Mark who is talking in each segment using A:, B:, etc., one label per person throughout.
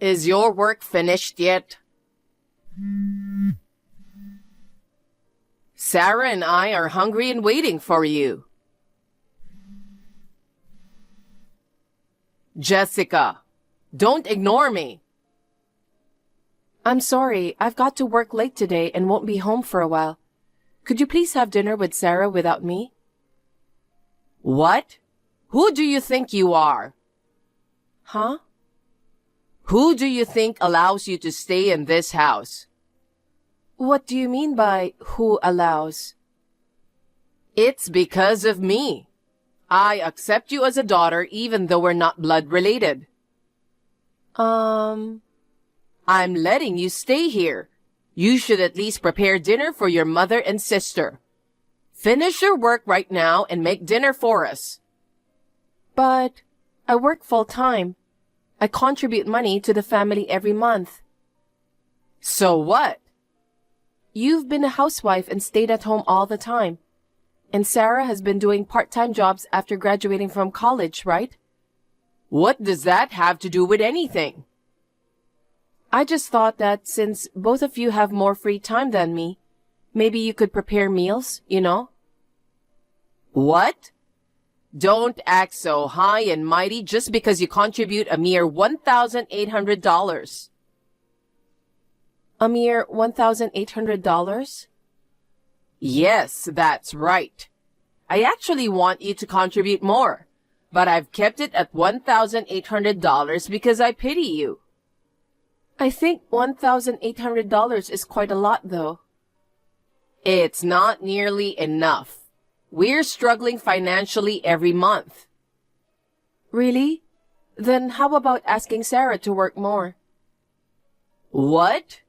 A: Is your work finished yet? Sarah and I are hungry and waiting for you. Jessica, don't ignore me.
B: I'm sorry, I've got to work late today and won't be home for a while. Could you please have dinner with Sarah without me?
A: What? Who do you think you are?
B: Huh?
A: Who do you think allows you to stay in this house?
B: What do you mean by who allows?
A: It's because of me. I accept you as a daughter even though we're not blood related. I'm letting you stay here. You should at least prepare dinner for your mother and sister. Finish your work right now and make dinner for us.
B: But I work full time. I contribute money to the family every month.
A: So what?
B: You've been a housewife and stayed at home all the time. And Sarah has been doing part-time jobs after graduating from college, right?
A: What does that have to do with anything?
B: I just thought that since both of you have more free time than me, maybe you could prepare meals, you know?
A: What? Don't act so high and mighty just because you contribute a mere $1,800.
B: A mere $1,800?
A: Yes, that's right. I actually want you to contribute more, but I've kept it at $1,800 because I pity you.
B: I think $1,800 is quite a lot, though.
A: It's not nearly enough. We're struggling financially every month.
B: Really? Then how about asking Sarah to work more?
A: What?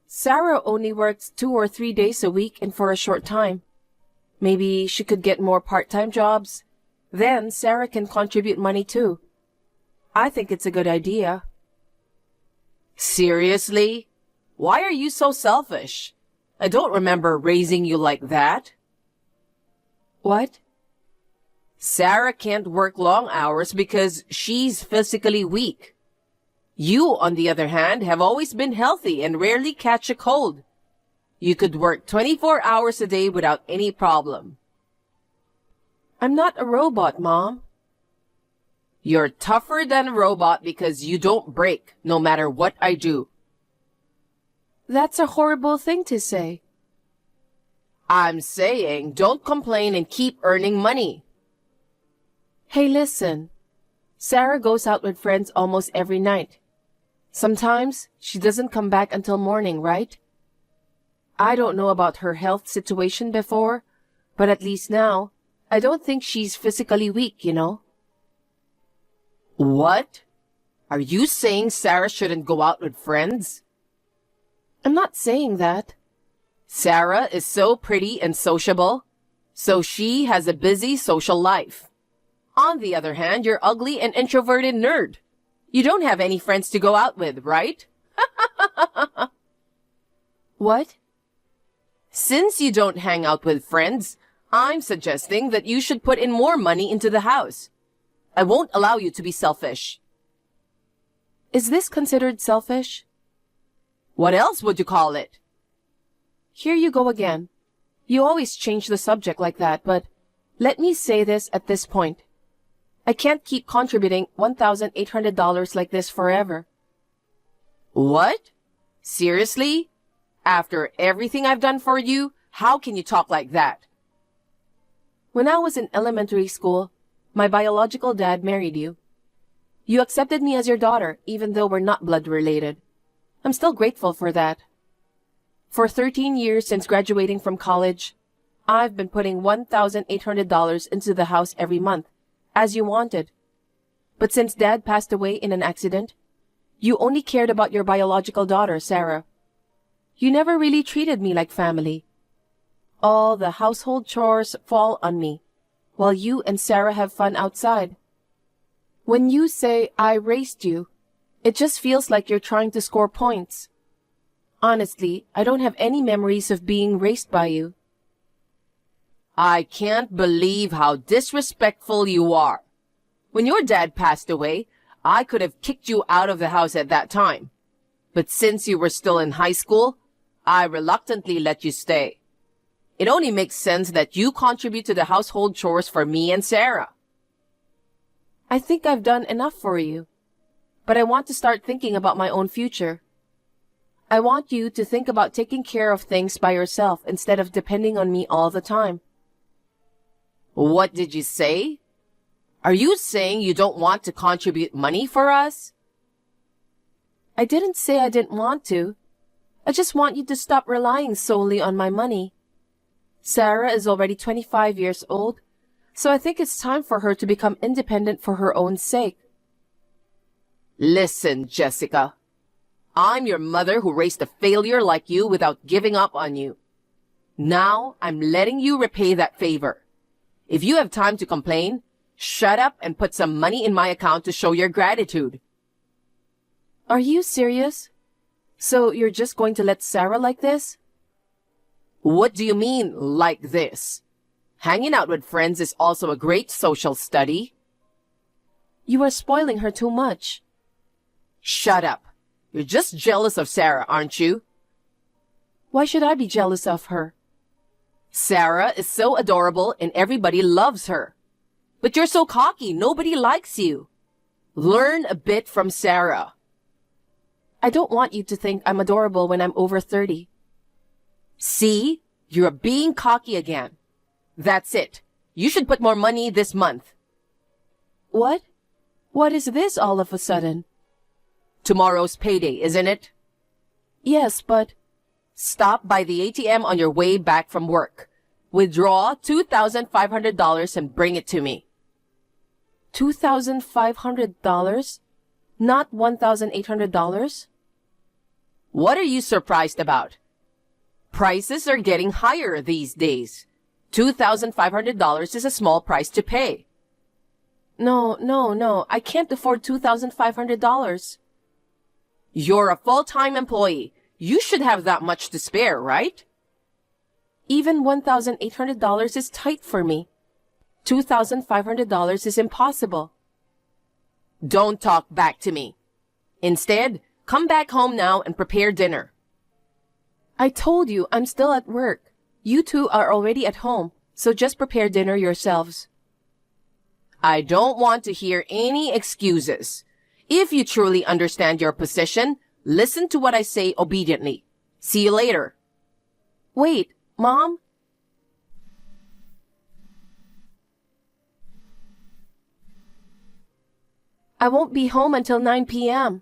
B: Sarah only works 2 or 3 days a week and for a short time. Maybe she could get more part-time jobs. Then Sarah can contribute money too. I think it's a good idea.
A: Seriously? Why are you so selfish? I don't remember raising you like that.
B: What?
A: Sarah can't work long hours because she's physically weak. You, on the other hand, have always been healthy and rarely catch a cold. You could work 24 hours a day without any problem.
B: I'm not a robot, Mom.
A: You're tougher than a robot because you don't break, no matter what I do.
B: That's a horrible thing to say.
A: I'm saying don't complain and keep earning money.
B: Hey, listen. Sarah goes out with friends almost every night. Sometimes she doesn't come back until morning, right? I don't know about her health situation before, but at least now, I don't think she's physically weak, you know?
A: What? Are you saying Sarah shouldn't go out with friends?
B: I'm not saying that.
A: Sarah is so pretty and sociable, so she has a busy social life. On the other hand, you're ugly and introverted nerd. You don't have any friends to go out with, right?
B: What?
A: Since you don't hang out with friends, I'm suggesting that you should put in more money into the house. I won't allow you to be selfish.
B: Is this considered selfish?
A: What else would you call it?
B: Here you go again. You always change the subject like that, but let me say this at this point. I can't keep contributing $1,800 like this forever.
A: What? Seriously? After everything I've done for you, how can you talk like that?
B: When I was in elementary school, my biological dad married you. You accepted me as your daughter, even though we're not blood related. I'm still grateful for that. For 13 years since graduating from college, I've been putting $1,800 into the house every month, as you wanted. But since Dad passed away in an accident, you only cared about your biological daughter, Sarah. You never really treated me like family. All the household chores fall on me, while you and Sarah have fun outside. When you say I raised you, it just feels like you're trying to score points. Honestly, I don't have any memories of being raised by you.
A: I can't believe how disrespectful you are. When your dad passed away, I could have kicked you out of the house at that time. But since you were still in high school, I reluctantly let you stay. It only makes sense that you contribute to the household chores for me and Sarah.
B: I think I've done enough for you, but I want to start thinking about my own future. I want you to think about taking care of things by yourself instead of depending on me all the time.
A: What did you say? Are you saying you don't want to contribute money for us?
B: I didn't say I didn't want to. I just want you to stop relying solely on my money. Sarah is already 25 years old, so I think it's time for her to become independent for her own sake.
A: Listen, Jessica. I'm your mother who raised a failure like you without giving up on you. Now I'm letting you repay that favor. If you have time to complain, shut up and put some money in my account to show your gratitude.
B: Are you serious? So you're just going to let Sarah like this?
A: What do you mean, like this? Hanging out with friends is also a great social study.
B: You are spoiling her too much.
A: Shut up. You're just jealous of Sarah, aren't you?
B: Why should I be jealous of her?
A: Sarah is so adorable and everybody loves her. But you're so cocky, nobody likes you. Learn a bit from Sarah.
B: I don't want you to think I'm adorable when I'm over 30.
A: See? You're being cocky again. That's it. You should put more money this month.
B: What? What is this all of a sudden?
A: Tomorrow's payday, isn't it?
B: Yes, but...
A: Stop by the ATM on your way back from work. Withdraw $2,500 and bring it to me.
B: $2,500? Not $1,800?
A: What are you surprised about? Prices are getting higher these days. $2,500 is a small price to pay.
B: No. I can't afford $2,500.
A: You're a full-time employee. You should have that much to spare, right?
B: Even $1,800 is tight for me. $2,500 is impossible.
A: Don't talk back to me. Instead, come back home now and prepare dinner.
B: I told you I'm still at work. You two are already at home, so just prepare dinner yourselves.
A: I don't want to hear any excuses. If you truly understand your position, listen to what I say obediently. See you later.
B: Wait, Mom? I won't be home until 9 p.m.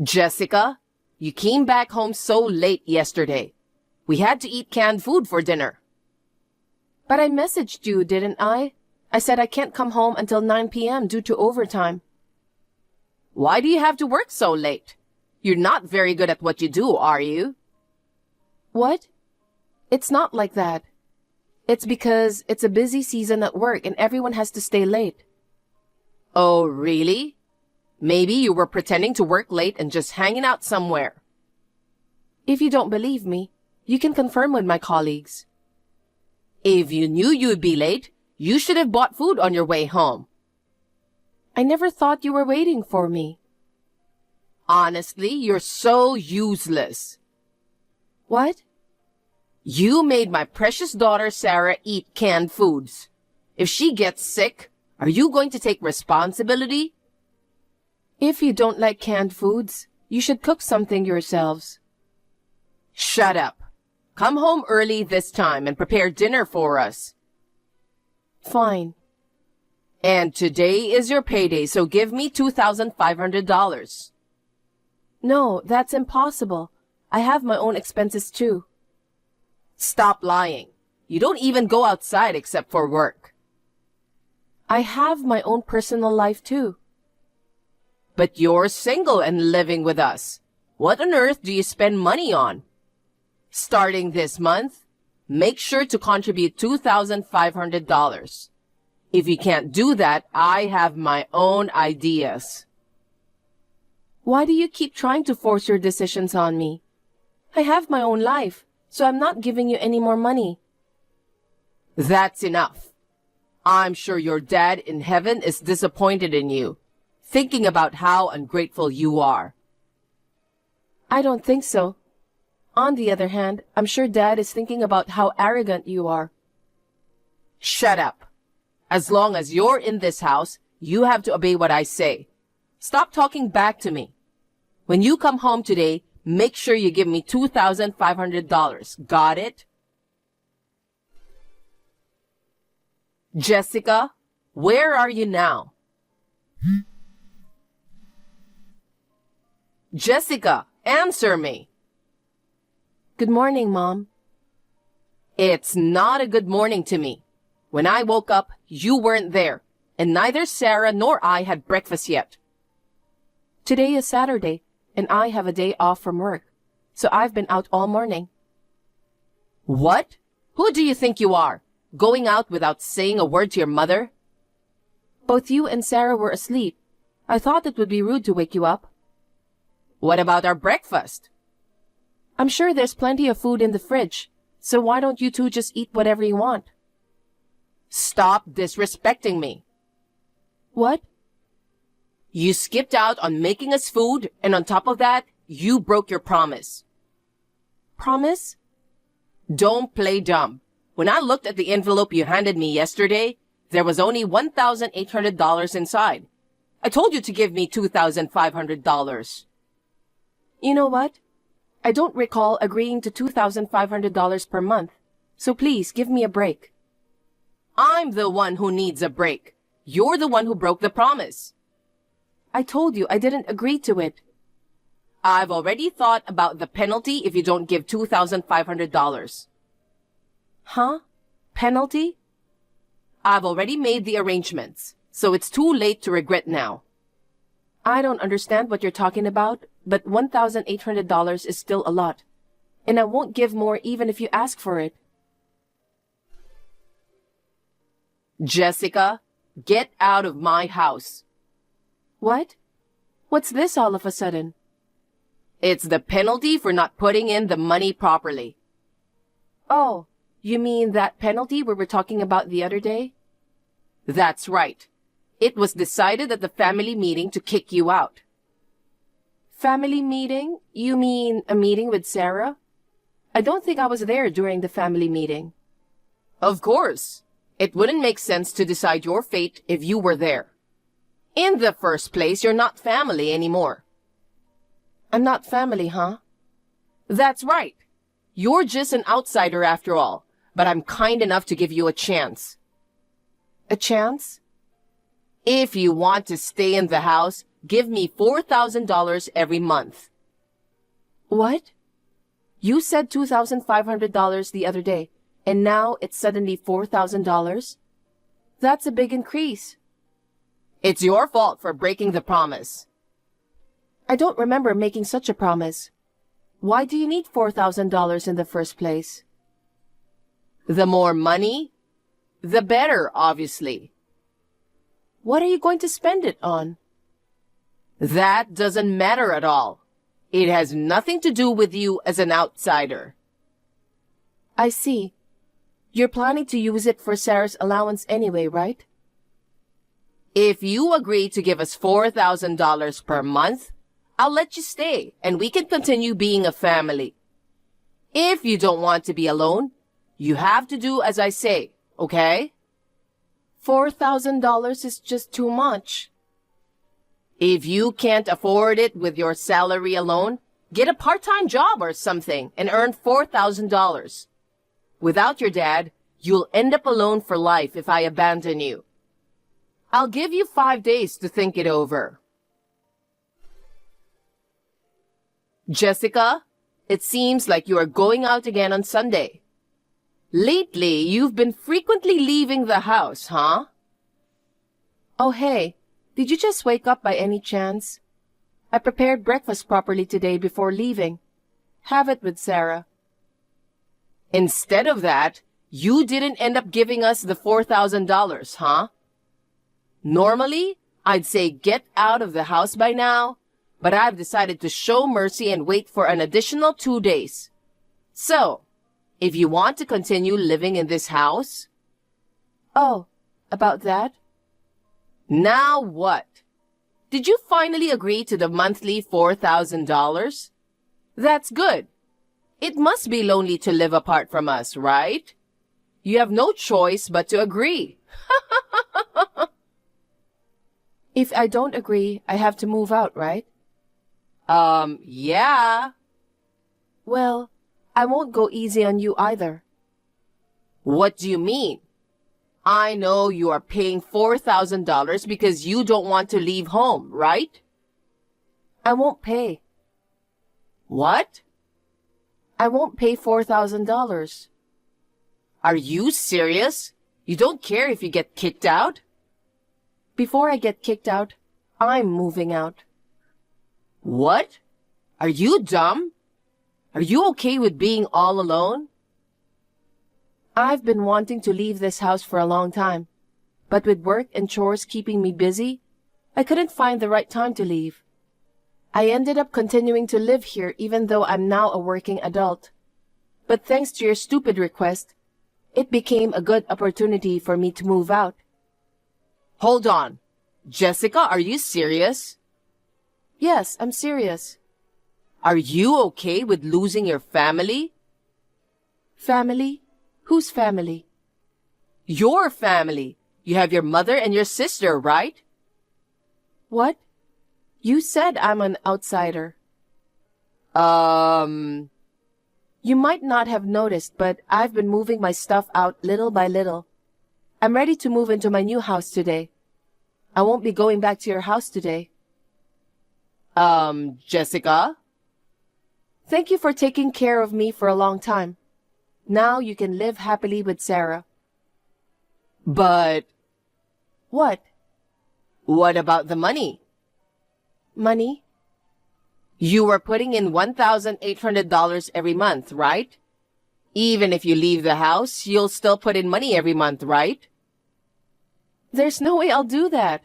A: Jessica, you came back home so late yesterday. We had to eat canned food for dinner.
B: But I messaged you, didn't I? I said I can't come home until 9 p.m. due to overtime.
A: Why do you have to work so late? You're not very good at what you do, are you?
B: What? It's not like that. It's because it's a busy season at work and everyone has to stay late.
A: Oh, really? Maybe you were pretending to work late and just hanging out somewhere.
B: If you don't believe me, you can confirm with my colleagues.
A: If you knew you'd be late, you should have bought food on your way home.
B: I never thought you were waiting for me.
A: Honestly, you're so useless.
B: What?
A: You made my precious daughter Sarah eat canned foods. If she gets sick, are you going to take responsibility?
B: If you don't like canned foods, you should cook something yourselves.
A: Shut up. Come home early this time and prepare dinner for us.
B: Fine.
A: And today is your payday, so give me $2,500.
B: No, that's impossible. I have my own expenses too.
A: Stop lying. You don't even go outside except for work.
B: I have my own personal life too.
A: But you're single and living with us. What on earth do you spend money on? Starting this month, make sure to contribute $2,500. If you can't do that, I have my own ideas.
B: Why do you keep trying to force your decisions on me? I have my own life, so I'm not giving you any more money.
A: That's enough. I'm sure your dad in heaven is disappointed in you, thinking about how ungrateful you are.
B: I don't think so. On the other hand, I'm sure Dad is thinking about how arrogant you are.
A: Shut up. As long as you're in this house, you have to obey what I say. Stop talking back to me. When you come home today, make sure you give me $2,500. Got it? Jessica, where are you now? Jessica, answer me.
B: Good morning, Mom.
A: It's not a good morning to me. When I woke up, you weren't there, and neither Sarah nor I had breakfast yet.
B: Today is Saturday, and I have a day off from work, so I've been out all morning.
A: What? Who do you think you are? Going out without saying a word to your mother?
B: Both you and Sarah were asleep. I thought it would be rude to wake you up.
A: What about our breakfast?
B: I'm sure there's plenty of food in the fridge, so why don't you two just eat whatever you want?
A: Stop disrespecting me.
B: What?
A: You skipped out on making us food, and on top of that, you broke your promise.
B: Promise?
A: Don't play dumb. When I looked at the envelope you handed me yesterday, there was only $1,800 inside. I told you to give me $2,500.
B: You know what? I don't recall agreeing to $2,500 per month, so please give me a break.
A: I'm the one who needs a break. You're the one who broke the promise.
B: I told you I didn't agree to it.
A: I've already thought about the penalty if you don't give $2,500.
B: Huh? Penalty?
A: I've already made the arrangements, so it's too late to regret now.
B: I don't understand what you're talking about, but $1,800 is still a lot, and I won't give more even if you ask for it.
A: Jessica, get out of my house.
B: What? What's this all of a sudden?
A: It's the penalty for not putting in the money properly.
B: Oh, you mean that penalty we were talking about the other day?
A: That's right. It was decided at the family meeting to kick you out.
B: Family meeting? You mean a meeting with Sarah? I don't think I was there during the family meeting.
A: Of course. It wouldn't make sense to decide your fate if you were there. In the first place, you're not family anymore.
B: I'm not family, huh?
A: That's right. You're just an outsider after all, but I'm kind enough to give you a chance.
B: A chance?
A: If you want to stay in the house, give me $4,000 every month.
B: What? You said $2,500 the other day, and now it's suddenly $4,000? That's a big increase.
A: It's your fault for breaking the promise.
B: I don't remember making such a promise. Why do you need $4,000 in the first place?
A: The more money, the better, obviously.
B: What are you going to spend it on?
A: That doesn't matter at all. It has nothing to do with you as an outsider.
B: I see. You're planning to use it for Sarah's allowance anyway, right?
A: If you agree to give us $4,000 per month, I'll let you stay and we can continue being a family. If you don't want to be alone, you have to do as I say, okay?
B: $4,000 is just too much.
A: If you can't afford it with your salary alone, get a part-time job or something and earn $4,000. Without your dad, you'll end up alone for life if I abandon you. I'll give you 5 days to think it over. Jessica, it seems like you are going out again on Sunday. Lately, you've been frequently leaving the house, huh?
B: Oh, hey, did you just wake up by any chance? I prepared breakfast properly today before leaving. Have it with Sarah.
A: Instead of that, you didn't end up giving us the $4,000, huh? Normally, I'd say get out of the house by now, but I've decided to show mercy and wait for an additional 2 days. So, if you want to continue living in this house...
B: Oh, about that.
A: Now what? Did you finally agree to the monthly $4,000? That's good. It must be lonely to live apart from us, right? You have no choice but to agree.
B: If I don't agree, I have to move out, right?
A: Yeah.
B: Well, I won't go easy on you either.
A: What do you mean? I know you are paying $4,000 because you don't want to leave home, right?
B: I won't pay.
A: What?
B: I won't pay $4,000.
A: Are you serious? You don't care if you get kicked out?
B: Before I get kicked out, I'm moving out.
A: What? Are you dumb? Are you okay with being all alone?
B: I've been wanting to leave this house for a long time, but with work and chores keeping me busy, I couldn't find the right time to leave. I ended up continuing to live here even though I'm now a working adult. But thanks to your stupid request, it became a good opportunity for me to move out.
A: Hold on. Jessica, are you serious?
B: Yes, I'm serious.
A: Are you okay with losing your family?
B: Family? Whose family?
A: Your family. You have your mother and your sister, right?
B: What? You said I'm an outsider.
A: You
B: You might not have noticed, but I've been moving my stuff out little by little. I'm ready to move into my new house today. I won't be going back to your house today.
A: Jessica?
B: Thank you for taking care of me for a long time. Now you can live happily with Sarah.
A: But
B: What?
A: what about the money?
B: Money?
A: You were putting in $1,800 every month, right? Even if you leave the house, you'll still put in money every month, right?
B: There's no way I'll do that.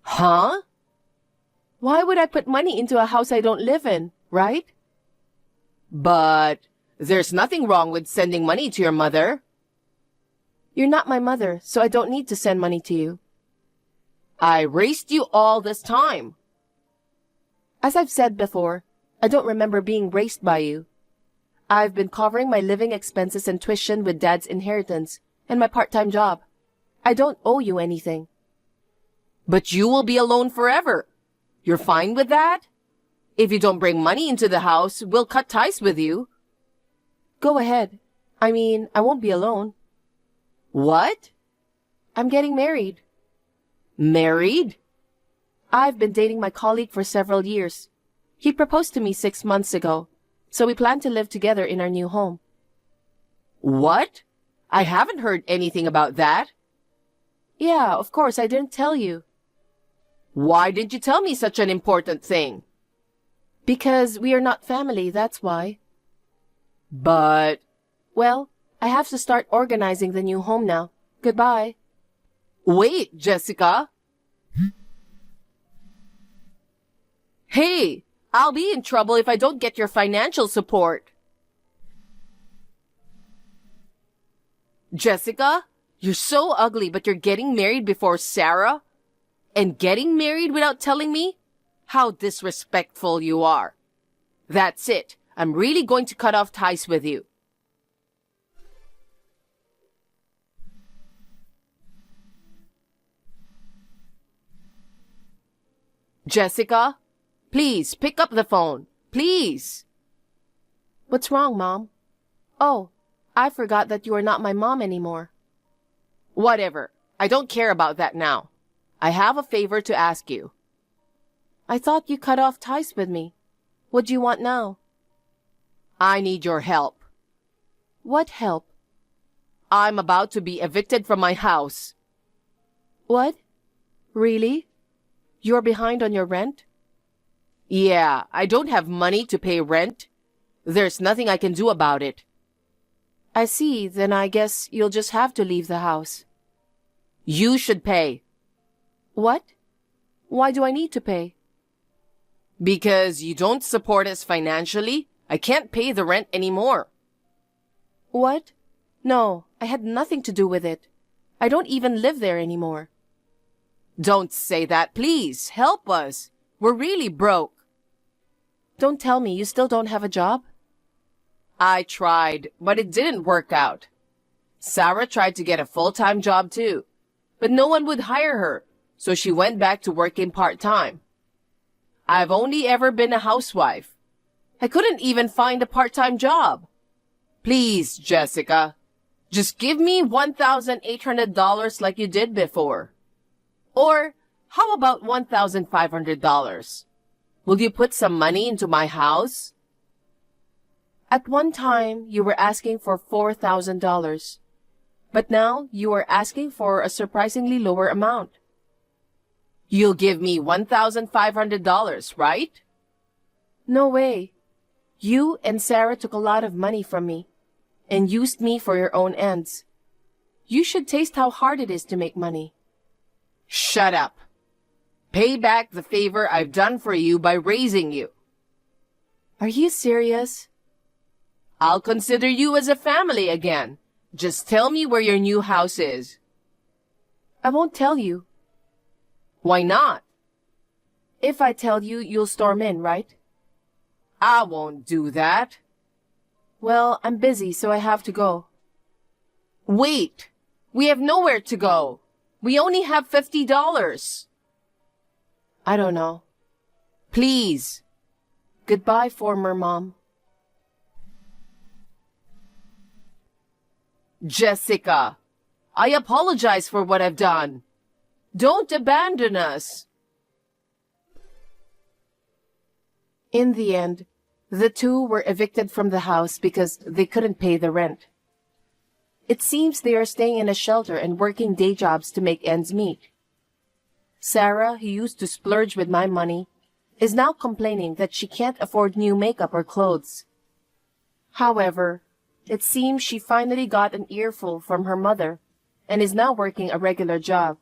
A: Huh?
B: Why would I put money into a house I don't live in, right?
A: But there's nothing wrong with sending money to your mother.
B: You're not my mother, so I don't need to send money to you.
A: I raised you all this time.
B: As I've said before, I don't remember being raised by you. I've been covering my living expenses and tuition with Dad's inheritance and my part-time job. I don't owe you anything.
A: But you will be alone forever. You're fine with that? If you don't bring money into the house, we'll cut ties with you.
B: Go ahead. I mean, I won't be alone.
A: What?
B: I'm getting married.
A: Married?
B: I've been dating my colleague for several years. He proposed to me 6 months ago, so we plan to live together in our new home.
A: What? I haven't heard anything about that.
B: Yeah, of course, I didn't tell you.
A: Why didn't you tell me such an important thing?
B: Because we are not family, that's why.
A: But
B: Well, I have to start organizing the new home now. Goodbye.
A: wait, Jessica. Hey, I'll be in trouble if I don't get your financial support. Jessica, you're so ugly, but you're getting married before Sarah? And getting married without telling me? How disrespectful you are. That's it. I'm really going to cut off ties with you. Jessica, please pick up the phone. Please.
B: What's wrong, Mom? Oh, I forgot that you are not my mom anymore.
A: Whatever. I don't care about that now. I have a favor to ask you.
B: I thought you cut off ties with me. What do you want now?
A: I need your help.
B: What help?
A: I'm about to be evicted from my house.
B: What? Really? You're behind on your rent?
A: Yeah, I don't have money to pay rent. There's nothing I can do about it.
B: I see, then I guess you'll just have to leave the house.
A: You should pay.
B: What? Why do I need to pay?
A: Because you don't support us financially, I can't pay the rent anymore.
B: What? No, I had nothing to do with it. I don't even live there anymore.
A: Don't say that, please. Help us. We're really broke.
B: Don't tell me you still don't have a job?
A: I tried, but it didn't work out. Sarah tried to get a full-time job too, but no one would hire her, so she went back to working part-time. I've only ever been a housewife. I couldn't even find a part-time job. Please, Jessica, just give me $1,800 like you did before. Or how about $1,500? Will you put some money into my house?
B: At one time, you were asking for $4,000. But now, you are asking for a surprisingly lower amount.
A: You'll give me $1,500, right?
B: No way. You and Sarah took a lot of money from me and used me for your own ends. You should taste how hard it is to make money.
A: Shut up. Pay back the favor I've done for you by raising you.
B: Are you serious?
A: I'll consider you as a family again. Just tell me where your new house is.
B: I won't tell you.
A: Why not?
B: If I tell you, you'll storm in, right?
A: I won't do that.
B: Well, I'm busy, so I have to go.
A: Wait. We have nowhere to go. We only have $50.
B: I don't know.
A: Please.
B: Goodbye, former mom.
A: Jessica, I apologize for what I've done. Don't abandon us.
B: In the end, the two were evicted from the house because they couldn't pay the rent. It seems they are staying in a shelter and working day jobs to make ends meet. Sarah, who used to splurge with my money, is now complaining that she can't afford new makeup or clothes. However, it seems she finally got an earful from her mother and is now working a regular job.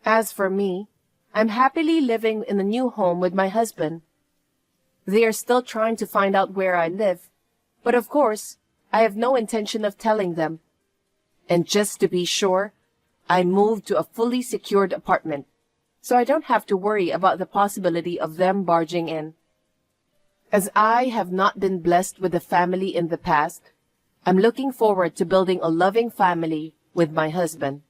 B: As for me, I'm happily living in a new home with my husband. They are still trying to find out where I live, but of course, I have no intention of telling them. And just to be sure, I moved to a fully secured apartment, so I don't have to worry about the possibility of them barging in. As I have not been blessed with a family in the past, I'm looking forward to building a loving family with my husband.